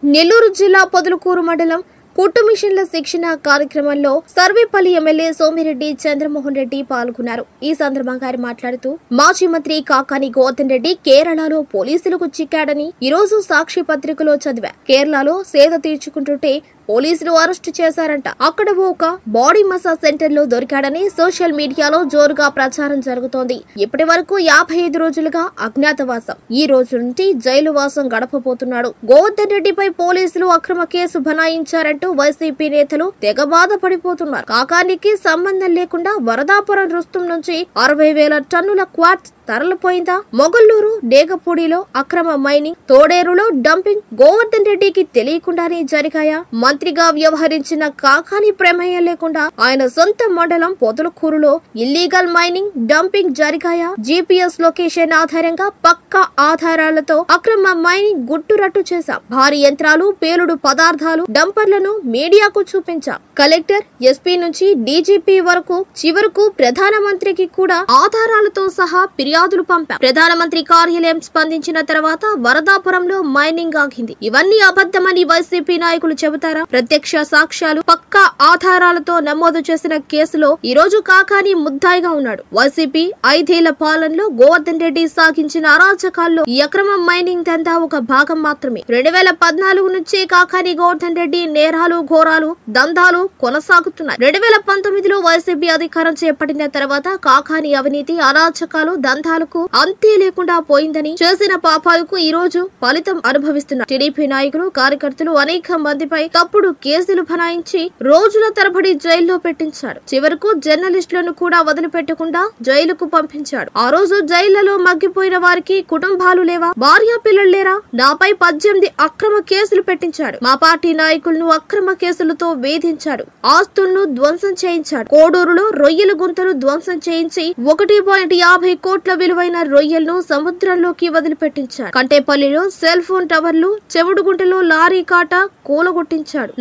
నెల్లూరు జిల్లా పొదలకూరు మండలం కుట్టు మిషన్ల శిక్షణ కార్యక్రమంలో సర్వేపల్లి ఎమ్మెల్యే సోమిరెడ్డి చంద్రమోహన్ రెడ్డి పాల్గొన్నారు. ఈ సందర్భంగా ఆయన మాట్లాడుతూ మాజీ మంత్రి కాకాని గోవర్ధన్ రెడ్డి కేరళలో పోలీసులకు చిక్కాడని ఈరోజు సాక్షి పత్రికలో చదివా. కేరళలో సేద తీర్చుకుంటుంటే పోలీసులు అరెస్టు చేశారంట. అక్కడ ఒక బాడీ మసాజ్ సెంటర్ లో దొరికాడని సోషల్ మీడియాలో జోరుగా ప్రచారం జరుగుతోంది. ఇప్పటి వరకు 55 రోజులుగా అజ్ఞాతవాసం, ఈ రోజు నుంచి జైలు వాసం గడపబోతున్నాడు. గోవర్ధన్ రెడ్డిపై పోలీసులు అక్రమ కేసు బనాయించారంటూ వైసీపీ నేతలు తెగ బాధపడిపోతున్నారు. కాకానికి సంబంధం లేకుండా వరదాపురం రుస్తుం నుంచి 60,000 టన్నుల క్వార్ట్జ్ తరలిపోయిందా? మొగల్లూరు డేగపూడిలో అక్రమ మైనింగ్, తోడేరులో డంపింగ్ గోవర్ధన్ రెడ్డికి తెలియకుండానే జరిగాయా? మంత్రిగా వ్యవహరించిన కాకాని ప్రమేయం లేకుండా ఆయన సొంత మండలం పొదలకూరులో ఇల్లీగల్ మైనింగ్, డంపింగ్ జరిగాయా? జీపీఎస్ లొకేషన్ ఆధారంగా పక్కా ఆధారాలతో అక్రమ మైనింగ్ గుట్టురట్టు చేశాం. భారీ యంత్రాలు, పేలుడు పదార్థాలు, డంపర్లను మీడియాకు చూపించాం. కలెక్టర్, ఎస్పీ నుంచి డీజీపీ వరకు చివరకు ప్రధానమంత్రికి కూడా ఆధారాలతో సహా ఫిర్యాదులు పంపాం. ప్రధానమంత్రి కార్యాలయం స్పందించిన తర్వాత వరదాపురంలో మైనింగ్ ఆగింది. ఇవన్నీ అబద్ధమని వైసీపీ నాయకులు చెబుతారా? ప్రత్యక్ష సాక్ష్యాలు, పక్కా ఆధారాలతో నమోదు చేసిన కేసులో ఈ రోజు కాకాని ముద్దాయిగా ఉన్నాడు. వైసీపీ 5 ఏళ్ల పాలనలో గోవర్ధన్ రెడ్డి సాగించిన అరాచకాల్లో ఈ అక్రమ మైనింగ్ దందా ఒక భాగం మాత్రమే. 2014 నుంచే కాకాని గోవర్ధన్ రెడ్డి నేరాలు, ఘోరాలు, దందాలు కొనసాగుతున్నాయి. 2019లో వైసీపీ అధికారం చేపట్టిన తర్వాత కాకాని అవినీతి, అరాచకాలు, దందాలకు అంతే లేకుండా పోయిందని, చేసిన పాపాలకు ఈ రోజు ఫలితం అనుభవిస్తున్నారు. టీడీపీ నాయకులు, కార్యకర్తలు అనేక మందిపై తప్పుడు కేసులు బనాయించి రోజుల తరబడి జైల్లో పెట్టించాడు. చివరకు జర్నలిస్టులను కూడా వదిలిపెట్టకుండా జైలుకు పంపించాడు. ఆ రోజు జైళ్లలో మగ్గిపోయిన వారికి కుటుంబాలు లేవా? భార్య పిల్లలు లేరా? నాపై 18 అక్రమ కేసులు పెట్టించాడు. మా పార్టీ నాయకులను అక్రమ కేసులతో వేధించాడు. ఆస్తులను ధ్వంసం చేయించాడు. కోడూరులో రొయ్యల గుంతలు ధ్వంసం చేయించి 1.50 కోట్ల విలువైన రొయ్యలను సముద్రంలోకి వదిలిపెట్టించాడు. కంటేపల్లిలో సెల్ ఫోన్ టవర్లు, చెవుడుగుంటలో లారీ కాట కూలగొట్టించాడు.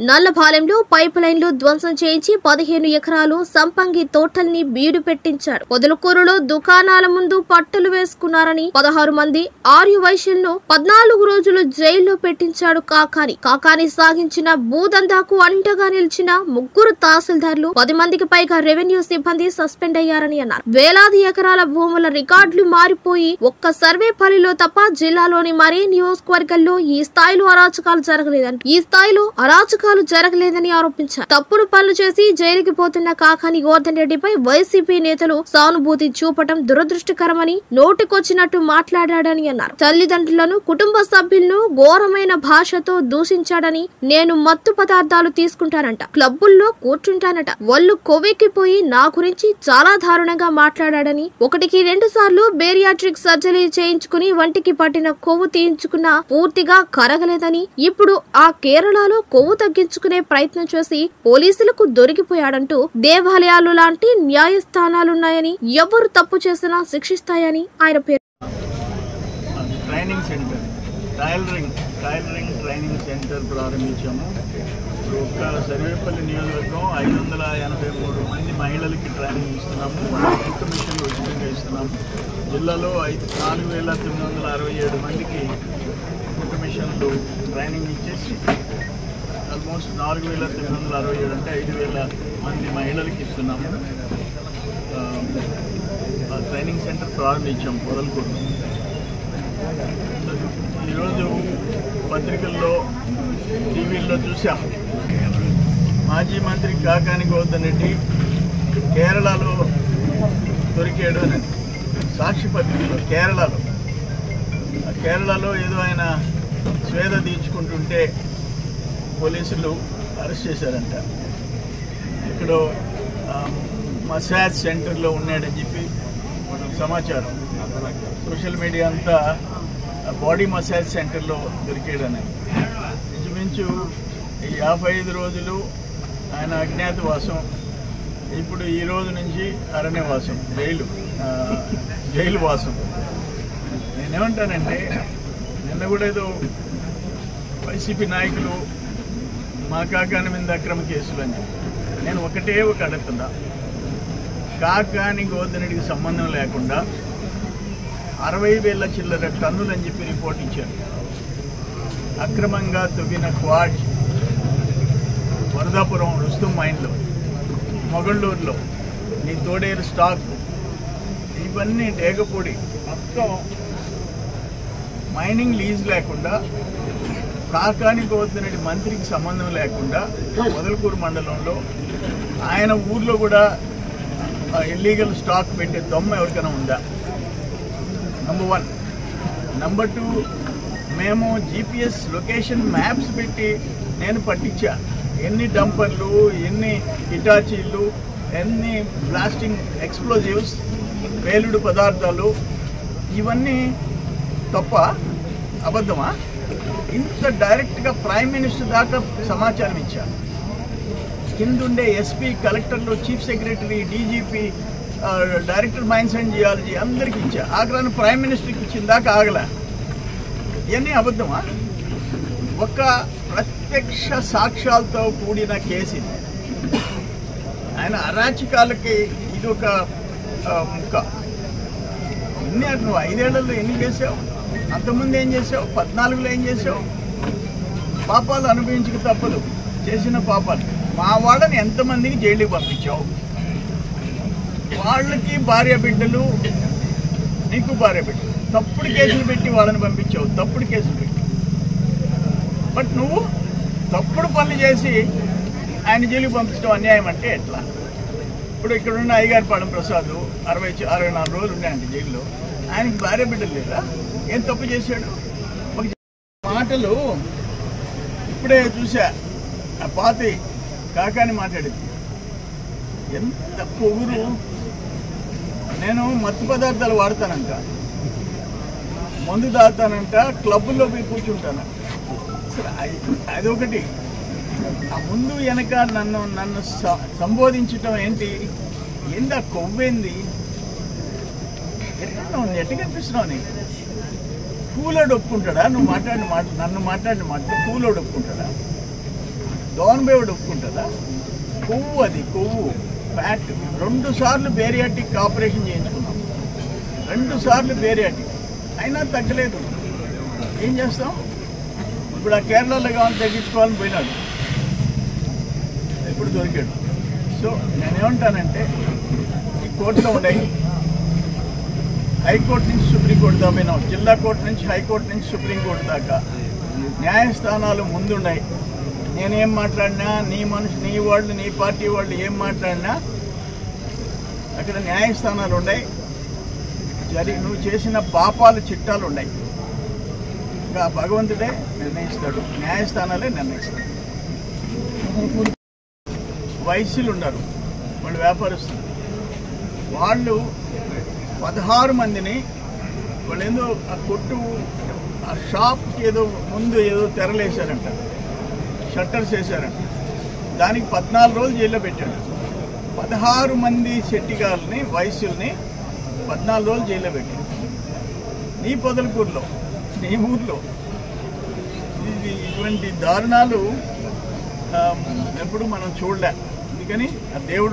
నల్లపాలెంలో పైప్ లైన్లు ధ్వంసం చేయించి 15 ఎకరాలు సంపంగి తోటల్ని బీడు పెట్టించాడు. పొదలకూరులో దుకాణాల ముందు పట్టలు వేసుకున్నారని 16 మంది ఆర్య వైశ్యులను 14 రోజులు జైల్లో పెట్టించాడు కాకాని సాగించిన భూదందాకు అండగా నిలిచిన 3 తహసీల్దార్లు, 10 మందికి పైగా రెవెన్యూ సిబ్బంది సస్పెండ్ అయ్యారని అన్నారు. వేలాది ఎకరాల భూముల రికార్డులు మారిపోయి ఒక్క సర్వేపల్లిలో తప్ప జిల్లాలోని మరే నియోజకవర్గాల్లో ఈ స్థాయిలో అరాచకాలు జరగలేదని ఆరోపించారు. తప్పుడు పనులు చేసి జైలుకి పోతున్న కాకాని గోవర్ధన్ రెడ్డిపై వైసీపీ నేతలు సానుభూతి చూపటం దురదృష్టకరమని, నోటికొచ్చినట్టు మాట్లాడాడని అన్నారు. తల్లిదండ్రులను, కుటుంబ సభ్యులను ఘోరమైన భాషతో దూషించాడని, నేను మత్తు పదార్థాలు తీసుకుంటానంట, క్లబ్బుల్లో కూర్చుంటానట, ఒళ్ళు కొవ్వెక్కిపోయి నా గురించి చాలా దారుణంగా మాట్లాడాడని, 1-2 సార్లు బేరియాట్రిక్ సర్జరీ చేయించుకుని వంటికి పట్టిన కొవ్వు తీయించుకున్నా పూర్తిగా కరగలేదని, ఇప్పుడు ఆ కేరళలో కొవ్వు తగ్గించుకునే ప్రయత్నం చేసి పోలీసులకు దొరికిపోయాడంటూ, దేవాలయాలు లాంటి న్యాయస్థానాలున్నాయని, ఎవరు తప్పు చేసినా శిక్షిస్తాయని ఆయన పేరు. Training centre, tailoring training centre ప్రారంభించాము. ఒక్క సర్వేపల్లి నియోజకవర్గం 583 మంది మహిళలకి ట్రైనింగ్ ఇస్తున్నాము. కుట్టు మిషన్లు ఉచితంగా ఇస్తున్నాము. జిల్లాలో 4,967 మందికి కుట్టు మిషన్లు ట్రైనింగ్ ఇచ్చేసి ఆల్మోస్ట్ 4,967 అంటే 5,000 మంది మహిళలకి ఇస్తున్నాము. ట్రైనింగ్ సెంటర్ ప్రారంభించాము పొదలకూరు. ఈరోజు పత్రికల్లో, టీవీల్లో చూసాం, మాజీ మంత్రి కాకాని గోవర్ధన్ రెడ్డి కేరళలో దొరికాడు అని. సాక్షి పత్రికలో కేరళలో ఏదో ఆయన స్వేద తీర్చుకుంటుంటే పోలీసులు అరెస్ట్ చేశారంట. ఎక్కడో మసాజ్ సెంటర్లో ఉన్నాడని చెప్పి సమాచారం. సోషల్ మీడియా అంతా బాడీ మసాజ్ సెంటర్లో దొరికాడని. ఇంచుమించు 55 రోజులు ఆయన అజ్ఞాతవాసం, ఇప్పుడు ఈ రోజు నుంచి అరణ్యవాసం, జైలు వాసం. నేనేమంటానంటే, నిన్న కూడా ఏదో వైసీపీ నాయకులు మా కాకాని మీద అక్రమ కేసులు అని చెప్పి, నేను ఒకటే అడుగుతున్నా, కాకాని గోవర్ధన్ రెడ్డికి సంబంధం లేకుండా 60,000 చిల్లర టన్నులు అని చెప్పి రిపోర్ట్ ఇచ్చారు. అక్రమంగా తవ్విన క్వాడ్, వరదాపురం రుస్తుం మైన్లో, మొగళ్ళూరులో నీ తోడేరు స్టాక్, ఇవన్నీ డేగపూడి మొత్తం మైనింగ్ లీజ్ లేకుండా, కాకాని గోవర్ధన్ రెడ్డి మంత్రికి సంబంధం లేకుండా మొదలకూరు మండలంలో ఆయన ఊర్లో కూడా ఇల్లీగల్ స్టాక్ పెట్టే దొమ్మ ఎవరికైనా ఉందా? నంబర్ 1. నంబర్ 2, మేము GPS లొకేషన్ మ్యాప్స్ పెట్టి నేను పట్టించా. ఎన్ని డంపర్లు, ఎన్ని హిటాచీలు, ఎన్ని బ్లాస్టింగ్ ఎక్స్ప్లోజివ్స్, పేలుడు పదార్థాలు, ఇవన్నీ తప్ప అబద్ధమా? ఇంత డైరెక్ట్గా ప్రైమ్ మినిస్టర్ దాకా సమాచారం ఇచ్చాను. కిందుండే ఎస్పీ, కలెక్టర్లు, chief secretary, DGP, director mines and geology అందరికి ఇచ్చా. ఆగ్రాను ప్రైమ్ మినిస్టర్కి ఇచ్చిన దాకా ఆగలే. ఇవన్నీ అబద్ధమా? ఒక ప్రత్యక్ష సాక్ష్యాలతో కూడిన కేసు ఇది. ఆయన అరాచకాలకి ఇది ఒక ముక్క. ఎన్ని నువ్వు 5 ఏళ్లలో ఎన్ని చేసావు? అంతకుముందు ఏం చేసావు? 14లో ఏం చేసావు? పాపాలు అనుభవించక తప్పదు, చేసిన పాపాలు. మా వాళ్ళని ఎంతమందికి జైలుకి పంపించావు? వాళ్ళకి భార్య బిడ్డలు, నీకు భార్య బిడ్డలు. తప్పుడు కేసులు పెట్టి వాళ్ళని పంపించావు, తప్పుడు కేసులు పెట్టి. బట్ నువ్వు తప్పుడు పనులు చేసి ఆయన జైలుకి పంపించడం అన్యాయం అంటే ఎట్లా? ఇప్పుడు ఇక్కడున్న అయ్యగారిపాలెం ప్రసాద్ 64 రోజులు ఉన్నాయండి జైల్లో. ఆయనకి భార్య బిడ్డలు లేదా? ఏం తప్పు చేశాడు? ఒక మాటలు ఇప్పుడే చూసా, ఆ పాతి కాకాని మాట్లాడింది. ఎంత పొగురు! నేను మత్తు పదార్థాలు వాడతానంట, మందు తాగుతానంట, క్లబ్బుల్లో పోయి కూర్చుంటానంట. అదొకటి. ఆ ముందు వెనక నన్ను సంబోధించటం ఏంటి? ఏందా కొవ్వేంది? ఎట్లా కనిపిస్తున్నావు? నీకు కూలోడు ఒప్పుకుంటాడా? నువ్వు నన్ను మాట్లాడిన మాట కూలోడు ఒప్పుకుంటాడా? దోన్బేవుడు ఒప్పుకుంటుందా? కొవ్వు, అది కొవ్వు, ఫ్యాట్. 2 సార్లు బేరియాటిక్ ఆపరేషన్ చేయించుకున్నాం, 2 సార్లు బేరియాటిక్, అయినా తగ్గలేదు. ఏం చేస్తాం? ఇప్పుడు ఆ కేరళలో కావాలి తగ్గించుకోవాలని పోయినాడు, ఇప్పుడు దొరికాడు. సో నేనేమంటానంటే, ఈ కోర్టులో ఉన్నాయి, హైకోర్టు నుంచి సుప్రీంకోర్టు దాకా పోయినాం, జిల్లా కోర్టు నుంచి హైకోర్టు నుంచి సుప్రీంకోర్టు దాకా న్యాయస్థానాలు ముందున్నాయి. నేనేం మాట్లాడినా, నీ వాళ్ళు, నీ పార్టీ వాళ్ళు ఏం మాట్లాడినా అక్కడ న్యాయస్థానాలు ఉన్నాయి. నువ్వు చేసిన పాపాల చిట్టాలు ఉన్నాయి. ఇంకా భగవంతుడే నిర్ణయిస్తాడు, న్యాయస్థానాలే నిర్ణయిస్తాడు. వైశ్యులు ఉన్నారు, వాళ్ళు వ్యాపారస్తులు. వాళ్ళు 16 మందిని వాళ్ళు ఏదో ఆ కొట్టు, ఆ షాప్కి ఏదో ముందు ఏదో తెరలేశారంట, షట్టర్స్ వేశారంట. దానికి 14 రోజులు జైల్లో పెట్టాడు. 16 మంది శెట్టిగారుని, వైశ్యుల్ని 14 రోజులు జైల్లో పెట్టాడు. నీ పొదలకూరులో, నీ ఊర్లో ఇటువంటి దారుణాలు ఎప్పుడు మనం చూడలే. అందుకని ఆ దేవుడు